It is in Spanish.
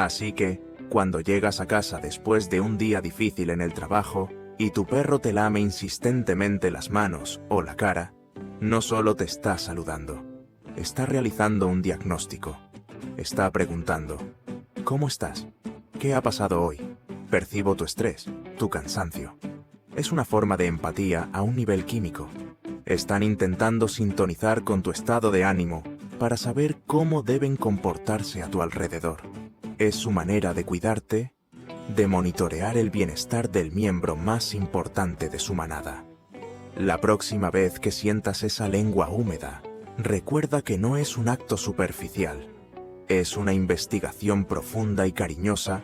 Así que, cuando llegas a casa después de un día difícil en el trabajo y tu perro te lame insistentemente las manos o la cara, no solo te está saludando, está realizando un diagnóstico. Está preguntando: ¿cómo estás? ¿Qué ha pasado hoy? Percibo tu estrés, tu cansancio. Es una forma de empatía a un nivel químico. Están intentando sintonizar con tu estado de ánimo para saber cómo deben comportarse a tu alrededor. Es su manera de cuidarte, de monitorear el bienestar del miembro más importante de su manada. La próxima vez que sientas esa lengua húmeda, recuerda que no es un acto superficial. Es una investigación profunda y cariñosa